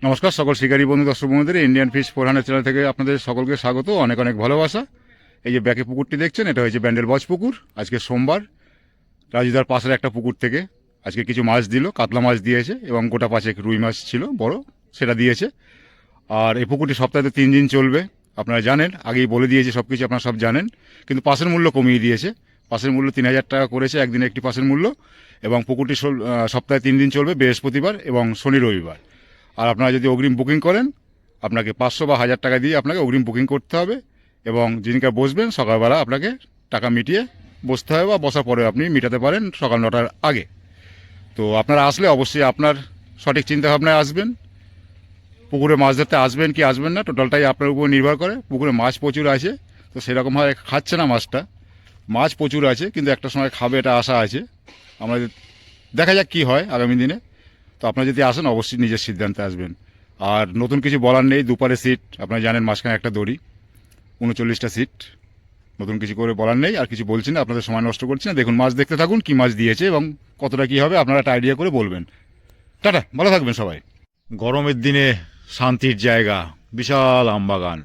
নমস্কার সকল শিকারী বন্ধু দর্শক বন্ধুদের ইন্ডিয়ান ফিশ 400 চ্যানেল থেকে আপনাদের সকলকে স্বাগত, অনেক অনেক ভালোবাসা। এই যে ব্যাকে পুকুরটি দেখছেন, এটা হচ্ছে ব্যান্ডেল বজ পুকুর। আজকে সোমবার রাজুদার পাশের একটা পুকুর থেকে আজকে কিছু মাছ দিল, কাতলা মাছ দিয়েছে এবং গোটা পাঁচেক রুই মাছ ছিল বড়, সেটা দিয়েছে। আর এই পুকুরটি সপ্তাহে 3 দিন চলবে, আপনারা জানেন, আগেই বলে দিয়েছে সব কিছু, আপনারা সব জানেন। কিন্তু পাশের মূল্য কমিয়ে দিয়েছে, পাশের মূল্য 3000 টাকা করেছে একদিনে একটি পাশের মূল্য। এবং পুকুরটি সপ্তাহে 3 দিন চলবে, বৃহস্পতিবার এবং শনি রবিবার। আর আপনারা যদি অগ্রিম বুকিং করেন, আপনাকে 500 বা 1000 টাকা দিয়ে আপনাকে অগ্রিম বুকিং করতে হবে। এবং যিনিকা বসবেন সকালবেলা আপনাকে টাকা মিটিয়ে বসতে হবে, বা বসার পরে আপনি মিটাতে পারেন সকাল 9টার আগে। তো আপনারা আসলে অবশ্যই আপনার সঠিক চিন্তাভাবনায় আসবেন। পুকুরে মাছ ধরতে আসবেন কি আসবেন না, টোটালটাই আপনার উপর নির্ভর করে। পুকুরে মাছ প্রচুর আছে, তো সেরকমভাবে খাচ্ছে না মাছটা। মাছ প্রচুর আছে, কিন্তু একটা সময় খাবে, এটা আশা আছে। আমরা দেখা যাক কী হয় আগামী দিনে। তো আপনারা যদি আসেন অবশ্যই নিজের সিদ্ধান্তে আসবেন। আর নতুন কিছু বলার নেই, দুপারে সিট আপনারা জানেন, মাঝখানে একটা দড়ি, 39টা সিট, নতুন কিছু করে বলার নেই। আর কিছু বলছি না, আপনাদের সময় নষ্ট করছি না। দেখুন, মাছ দেখতে থাকুন, কি মাছ দিয়েছে এবং কতটা কী হবে আপনারা একটা আইডিয়া করে বলবেন। টাটা, ভালো থাকবেন সবাই। গরমের দিনে শান্তির জায়গা, বিশাল আমবাগান,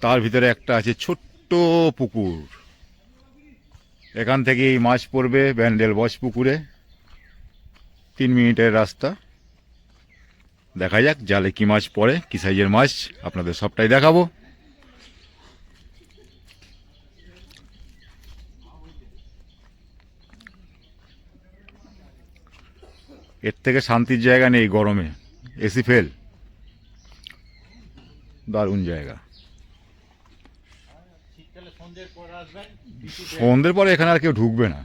তার ভিতরে একটা আছে ছোট্ট পুকুর। এখান থেকেই মাছ পড়বে ব্যান্ডেল বজ পুকুরে, 3 মিনিটের রাস্তা। দেখা যাক জালে কি মাছ পড়ে, কি সাইজের মাছ, আপনাদের সবটাই দেখাবো। এর থেকে শান্তির জায়গা নেই গরমে, এসি ফেল, দারুণ জায়গা। সন্ধ্যের পরে এখানে আর কেউ ঢুকবে না।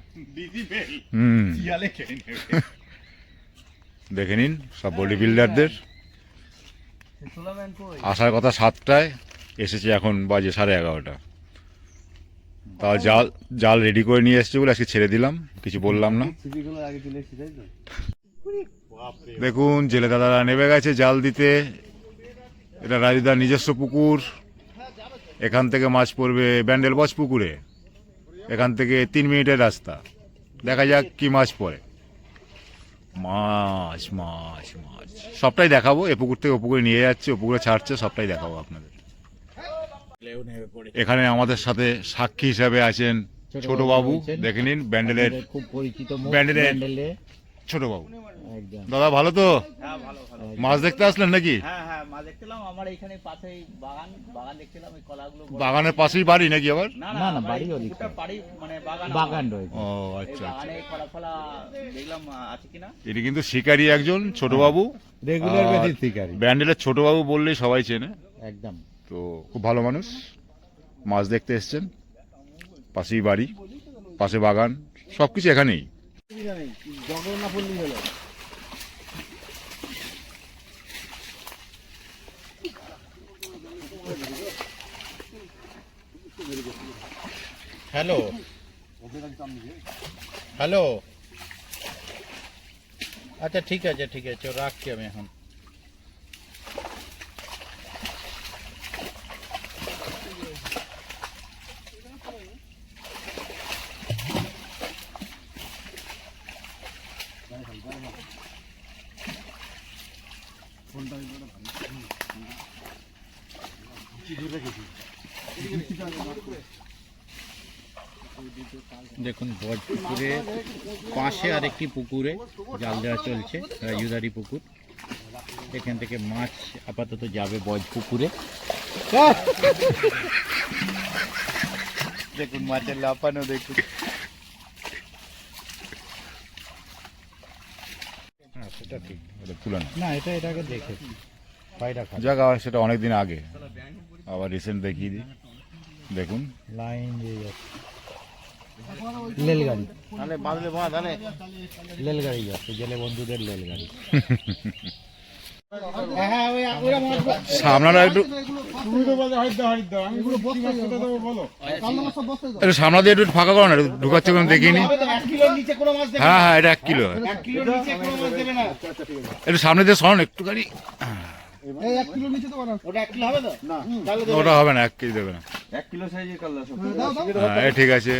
দেখে নিন সব বডি বিল্ডারদের আসার কথা 7টায়, এসেছে এখন বাজে 11:30। তা জাল রেডি করে নিয়ে এসছে বলে আজকে ছেড়ে দিলাম, কিছু বললাম না। দেখুন জেলে দাদারা নেমে গেছে জাল দিতে। এটা রাজুদার নিজস্ব পুকুর, এখান থেকে মাছ পড়বে ব্যান্ডেল বজ পুকুরে। এখান থেকে 3 মিনিটের রাস্তা, দেখা যাক কি মাছ পড়ে। মাছ মাছ মাছ সবটাই দেখাবো। এ পুকুর থেকে ও পুকুরে নিয়ে যাচ্ছে, ও পুকুরে ছাড়ছে, সবটাই দেখাবো আপনাদের। এখানে আমাদের সাথে সাক্ষী হিসাবে আছেন ছোট বাবু, দেখে নিন ব্যান্ডেলের খুব পরিচিত ব্যান্ডেলের ছোট বাবু। দাদা ভালো তো? মাছ দেখতে আসলেন নাকি? হ্যাঁ মাছ দেখছিলাম, আমার এইখানে পাশেই বাগান দেখছিলাম, ওই কলাগুলো। বাগানের পাশেই বাড়ি নাকি আবার? না না, বাড়ি ওদিকটা, বাড়ি মানে বাগান রয়েছে। ও আচ্ছা আচ্ছা, এই কলা দেখলাম আছে কিনা। এটি কিন্তু শিকারী একজন ছোট বাবু, রেগুলার বেসিস শিকারী। ব্যান্ডেলের ছোট বাবু বললেই সবাই চেনে। একদম, তো খুব ভালো মানুষ, মাছ দেখতে এসছেন, পাশেই বাড়ি, পাশে বাগান, সবকিছু এখানেই। হ্যালো হ্যালো, আচ্ছা ঠিক আছে রাখছি আমি এখন। দেখুন বজ পুকুরে পাশে আরেকটি পুকুরে জাল দেওয়া চলছে, রাজুদারি পুকুর। এখান থেকে মাছ আপাতত যাবে বজ পুকুরে। দেখুন মাছের লাফানো, দেখুন। হ্যাঁ সেটা ঠিক, এটা তুলানো না এটাকে দেখে পায়রা খা জায়গা, সেটা অনেকদিন আগে, আবার রিসেন্ট দেখিয়ে দিই। দেখুন লাইন দিয়ে যাচ্ছে, রেলগাড়ি রেলগাড়ি যাচ্ছে, জেলে বন্ধুদের রেলগাড়ি। সামনাটা একটু সামনা দিয়ে একটু ফাঁকা করো না, ঢুকাচ্ছে কোনো দেখিনি। হ্যাঁ হ্যাঁ, এটা 1 কিলো, একটু সামনে দিয়ে সরান একটুখানি। ওটা হবে না, 1 কেজি দেবে না। 1 কিলো সাইজের কাল্লা সব। হ্যাঁ ঠিক আছে।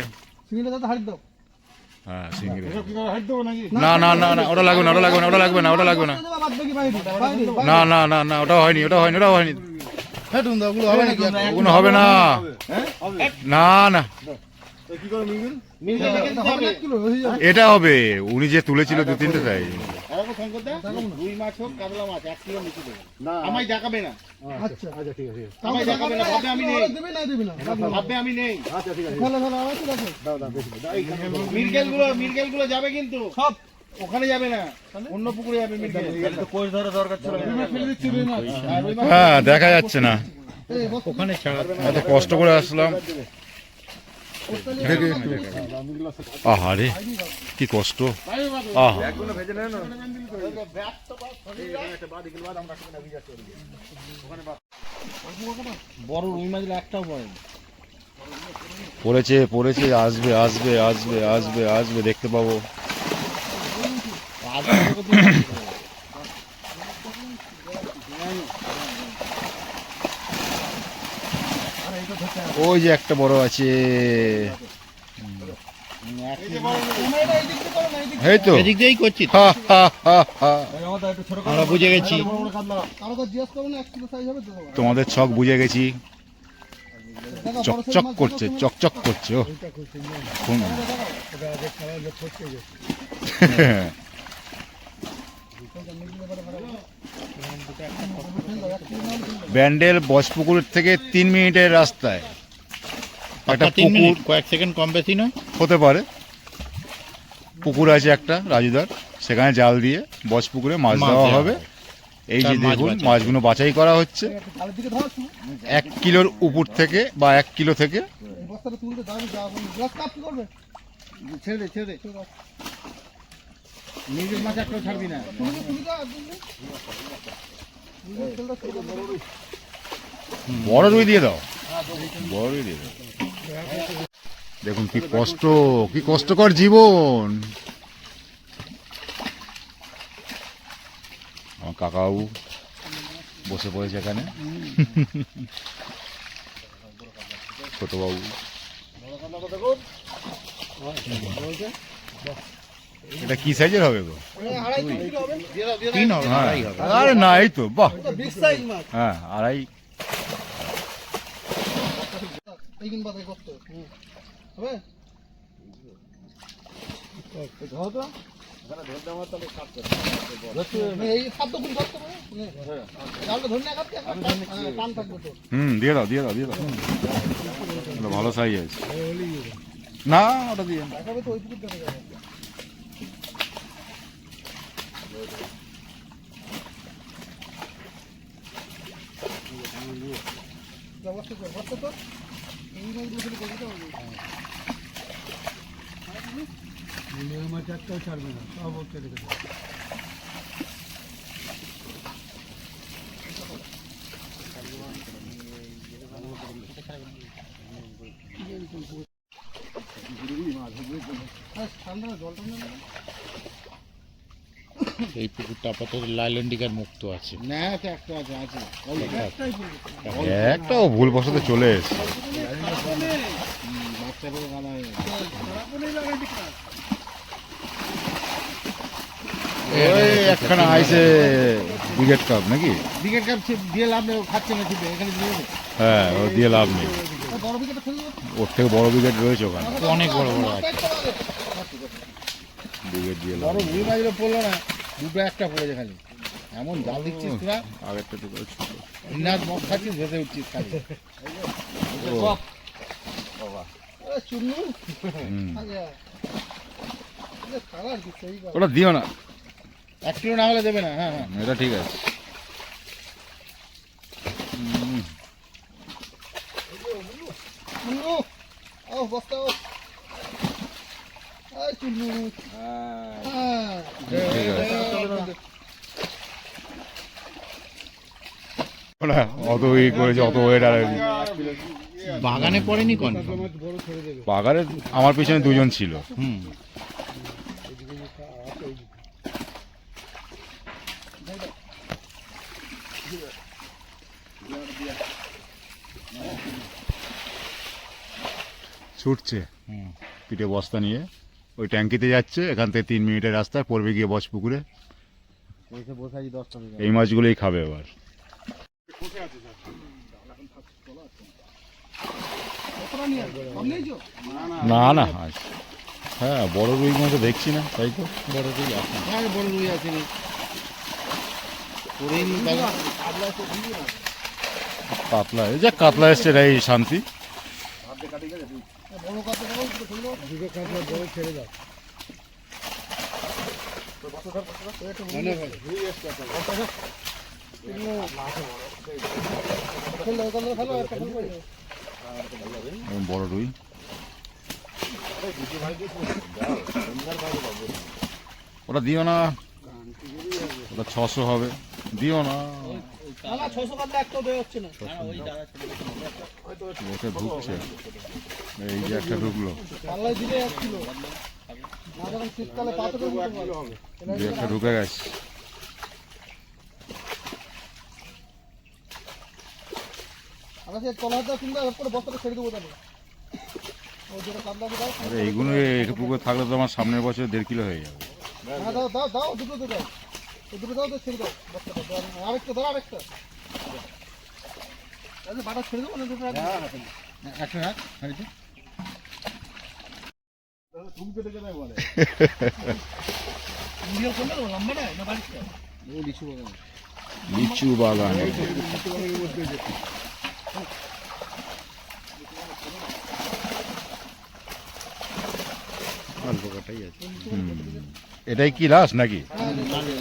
হ্যাঁ চিংড়ি। না না না না ওটা লাগবে না, ওটা লাগবে না, ওটা লাগবে না, ওটা লাগবে না। না না না না ওটা হয়নি, ওটা হয়নি, ওটা হয়নি। ওগুলো হবে না, না না এটা হবে। উনি যে তুলেছিল 2-3টে তাই। রুই মাছ হোক কাতলা মাছ 1 কিলো নিচে দেবে আমায় দেখাবে না। আচ্ছা আচ্ছা ঠিক আছে আমায় দেখাবে না, ভাবে আমি নেই, ভাবে আমি নেই। আচ্ছা ঠিক আছে দাও দাও মিরগেল গুলো যাবে কিন্তু সব ওখানে যাবে না, অন্য পুকুরে যাবে মিরগেল। তো কোষ ধরা দরকার ছিল, ফেলে দিচ্ছি রুই মাছ। হ্যাঁ দেখা যাচ্ছে না, ওখানে ছাড়া এত কষ্ট করে আসলাম। আহারে কি কষ্ট, আহা বড় রুই মাছ একটাও পড়ে না। পড়েছে পড়েছে, আসবে আসবে আসবে আসবে আসবে, দেখতে পাবো। ওই যে একটা বড় আছে, এই তো এদিক দিয়েই করছি, হা হা হা হা। আমরা বুঝে গেছি। তোমাদের ছক বুঝে গেছি, চকচক করছে, চকচক করছে। ও ব্যান্ডেল বজপুকুর থেকে 3 মিনিটের রাস্তায় একটা পুকুর, কয়েক সেকেন্ড কম বেশি নয় হতে পারে। পুকুর আছে একটা রাজুদার, সেখানে জাল দিয়ে বজপুকুরে মাছ দেওয়া হবে। এই যে দেখুন মাছগুলো বাছাই করা হচ্ছে 1 কিলোর উপর থেকে বা 1 কিলো থেকে। ছেড়ে ছেড়ে নিজের মাছ একটাও ছাড়বি না। বড় রুই দিয়ে দাও, বড় রুই দিয়ে দাও। দেখুন কি কষ্ট, কি কষ্টকর জীবন। আমার কাকাবাবু বসে পড়েছে এখানে, ছোটবাবু। এটা কি সাইজের হবে গো? 3 হবে, 2.5 হবে। আরে না এই তো, বাহ, হ্যাঁ 2.5। দিয়ে দাও দিয়ে দাও দিয়ে দাও, ওটা ভালো সাইজ আছে। না ওটা দিয়ে না। এই পুকুরটা আপাতত লাইল্যান্ডিকার মুক্ত আছে না, একটা আছে আছে একটাও ভুল বসাতে চলে এসছে। ওই একখানা আইসে ব্রিগেড কাপ নাকি? ব্রিগেড কাপ দিয়ে লাভ নেই, খাচ্ছে না ঠিক এখানে দিয়ে দেবে। হ্যাঁ ও দিয়ে লাভ নেই, ওর থেকে বড় ব্রিগেড রয়েছে ওখানে, অনেক বড় বড় আছে। ব্রিগেড দিয়ে লাভ বড় নেই। রুই মাছগুলো পড়লো না, দুটো একটা পড়েছে খালি। এমন জাল দিচ্ছিস তোরা, আগেরটা তো ছোট। ইনার মগ খাচ্ছিস, ভেসে উঠছিস খালি। হুম। ওটা দিও না, 1 কিলো না হলে দেবে না। হ্যাঁ হ্যাঁ এটা ঠিক আছে। ওরা অত ই করেছে, অত ওয়েট আর বাগানে পড়েনি কোন বাগারে আমার পিছনে 2 জন ছিল। হুম ছুটছে পিঠে বস্তা নিয়ে। ওই ট্যাঙ্কিতে যাচ্ছে, এখান থেকে 3 মিনিটের রাস্তায় পড়বে গিয়ে বজপুকুরে। এসে বসে আছি 10টা থেকে। এই মাছগুলোই খাবে এবার। না না হ্যাঁ, বড় রুই মতো দেখছি না, তাই তো বড় রুই আছে। হ্যাঁ বড় রুই আসেনি, করেই নি দাদা। কাতলা, এই যে কাতলা এসছে, এই শান্তি। বড় কাতলা দাও, দুটো কাতলা বড় ছেড়ে দাও। বড় রুই ওটা দিও না, ওটা 600 হবে, দিও না। 600 কাতলা একটা দেওয়া হচ্ছে না। ওটা ঢুকছে, এই যে একটা ঢুকলো, পাল্লায় দিলে যাচ্ছিল না, যখন শীতকালে পাথরের মতো হবে। যে একটা ঢুকে গেছে। আমরা সেই তলাটা কিনবে, এরপরে বস্তাটা ছেড়ে দেবো তাহলে। ও যেটা কাতলা দাও, আরে এইগুলো একটু পুকুর থাকলে তো আমার সামনের বছর 1.5 কিলো হয়ে যাবে। হ্যাঁ দাও দাও দাও, দুটো দাও, দুটো দাও, তো ছেড়ে দাও বস্তাটা। আরেকটা দাও, আরেকটা আচ্ছা বাটা ছেড়ে দেবো না, দুটো রাখ। একটা রাখ, হাড়িতে তুমি কেটে কেটে বলে ভিডিও করলে লম্বা না না বাড়িটা। ও লিচু বাগান, লিচু বাগান। এটাই কি লাশ নাকি?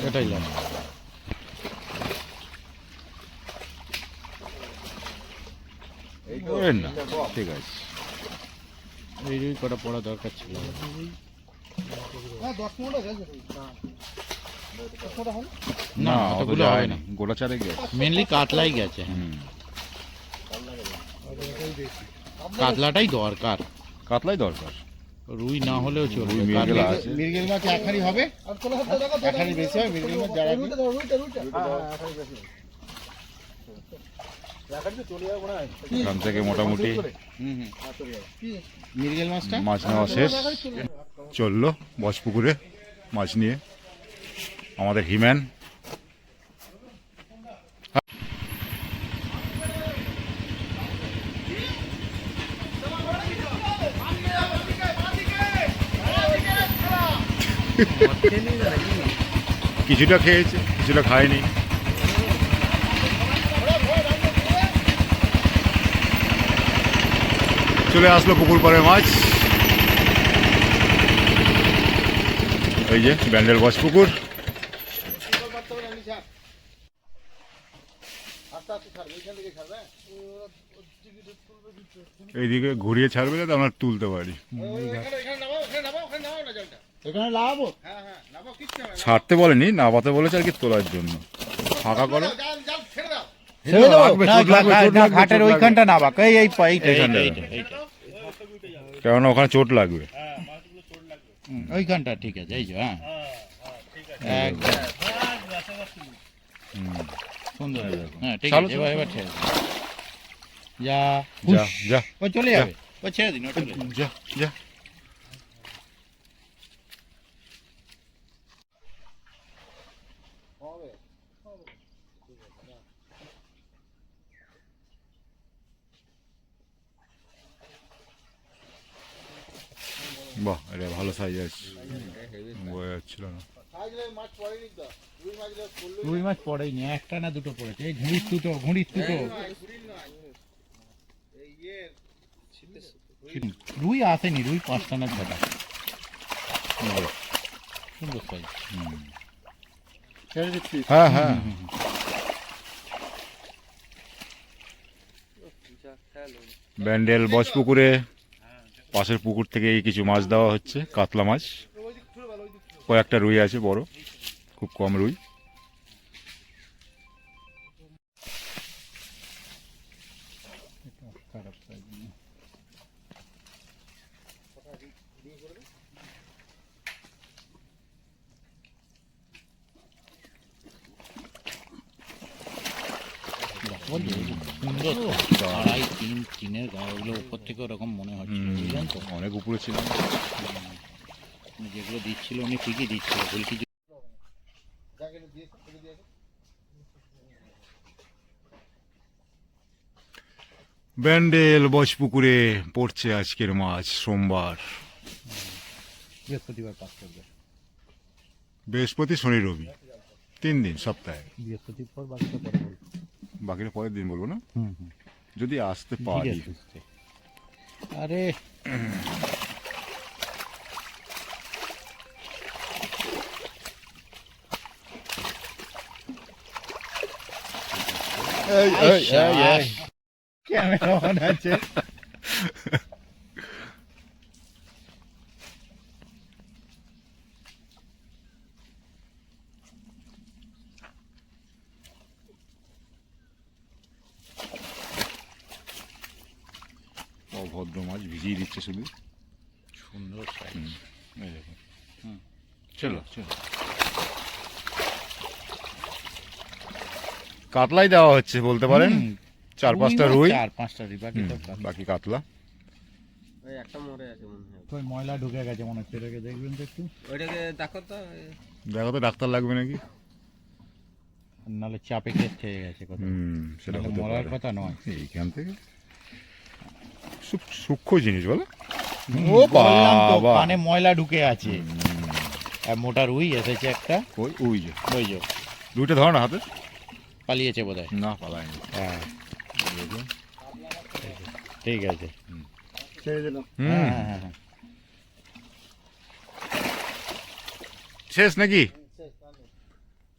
এটাই লাশ। না ঠিক আছে, এই রুই কটা পড়া দরকার ছিল। হ্যাঁ 10 মিনিট গেছে না ওগুলো হয় না, গোটা চারে গেছে, মেনলি কাতলাই গেছে। কাতলাটাই দরকার, কাতলাই দরকার, রুই না হলেও চলবে। রুই মির্গেল আছে। মির্গেল মাছ একখানি হবে, আর কোলা হাতে দেখো একখানি বেশি হয়। মির্গেল মাছ যারা রুইটা দাও, রুইটা একখানি বেশি একখানি তো চলে যাবে না। এখান থেকে মোটামুটি মির্গেল মাছটা মাছ নেওয়া শেষ। চললো বজপুকুরে মাছ নিয়ে আমাদের হিম্যান। কিছুটা খেয়েছে, কিছুটা খায়নি। চলে আসলো পুকুর পাড়ে মাছ, এই যে ব্যান্ডেল বজপুকুর। এইদিকে ঘুরিয়ে ছাড়বে যাতে আমরা তুলতে পারি। এখানে লাগাবো, ছাড়তে বলেনি, নামাতে বলেছে আর কি, তোলার জন্য। ফাঁকা করো, ঘাটের ওইখানটা না বাক, কেননা ওখানে চোট লাগবে। ওইখানটা ঠিক আছে, এই যে হ্যাঁ সুন্দর, হ্যাঁ ঠিক আছে। এবার ছেড়ে যা যা যা ও চলে যাবে, ও ছেড়ে দিন, যা যা। বাহ, এটা ভালো সাইজ আছে, বোঝা যাচ্ছিল না। রুই মাছ পড়েনি, একটা না দুটো পড়েছে। এই ঘুড়ির দুটো রুই আসেনি, রুই 5টা না 6টা। সুন্দর সাইজ। হ্যাঁ হ্যাঁ, ব্যান্ডেল বজপুকুরে পাশের পুকুর থেকে এই কিছু মাছ দেওয়া হচ্ছে, কাতলা মাছ। কয়েকটা রুই আছে বড়, খুব কম রুই। সুন্দর আড়াই টিনের গায়ে, ওগুলো উপর থেকে ওরকম মনে হচ্ছে, বুঝলেন তো? অনেক উপরে ছিল। যেগুলো দিচ্ছিল উনি ঠিকই দিচ্ছিল, ভুল কিছু। ব্যান্ডেল বজপুকুরে পড়ছে আজকের মাছ সোমবার, বৃহস্পতিবার পাস করবে, বৃহস্পতি শনি রবি 3 দিন সপ্তাহে। বৃহস্পতিবার বাকিটা পরে বলবো। বাকিটা পরের দিন বলবো না, হুম হুম। যদি আসতে পারি। আরে ক্যামেরা অন আছে। অভদ্র মাছ ভিজিয়ে দিচ্ছে শুধু। সুন্দর সাইজ। এই দেখুন। চলো চলো, কাতলাই দেওয়া হচ্ছে বলতে পারেন। 4-5টা রুই, 4-5টা রুই, বাকি তো বাকি কাতলা। ওই ময়লা ঢুকে গেছে মনে হচ্ছে, এটাকে দেখবেন তো একটু, দেখো তো ডাক্তার লাগবে নাকি। নাহলে চাপে কেস খেয়ে গেছে কোথাও, সেটা নাহলে হতে মরার পারে। কথা নয়। এইখান থেকে সূক্ষ্ম জিনিস বলো। ও বললাম তো, বাবা, কানে ময়লা ঢুকে আছে। আর মোটা রুই এসেছে একটা, ওই যে ওই যে রুইটা ধরো না হাতে। পালিয়েছে বোধহয়। না পালায়নি। হ্যাঁ ঠিক আছে। ছেড়ে দিলাম। হ্যাঁ হ্যাঁ হ্যাঁ। শেষ নাকি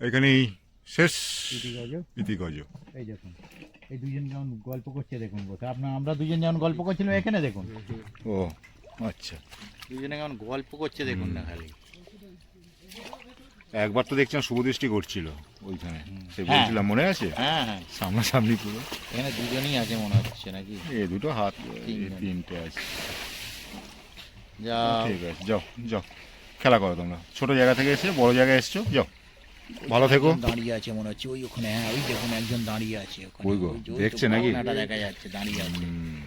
এখানেই শেষ। ইতিগজ এই দেখুন, এই দুজন যেমন গল্প করছে দেখুন কোথায়, আমরা দুজন যেমন গল্প করছিলাম এখানে দেখুন, ও আচ্ছা, দুজনে কেমন গল্প করছে দেখুন না খালি। একবার তো দেখছিলাম শুভদৃষ্টি করছিল ওইখানে, সে হ্যাঁ। বলছিলাম মনে আছে, হ্যাঁ হ্যাঁ, সামনাসামনি পুরো। এখানে দুজনই আছে মনে হচ্ছে নাকি, এই দুটো হাত, এই তিনজন। 3টে আছে। যা ঠিক আছে, যাও যাও খেলা করো তোমরা। ছোট জায়গা থেকে এসে বড় জায়গায় এসছো, যাও ভালো থেকো। দাঁড়িয়ে আছে মনে হচ্ছে ওই ওখানে, হ্যাঁ ওই দেখুন একজন দাঁড়িয়ে আছে ওখানে, ওই গো, ওই যে ওই তো দেখছে নাকি? ভাবনাটা দেখা যাচ্ছে দাঁড়িয়ে আছে। হুম।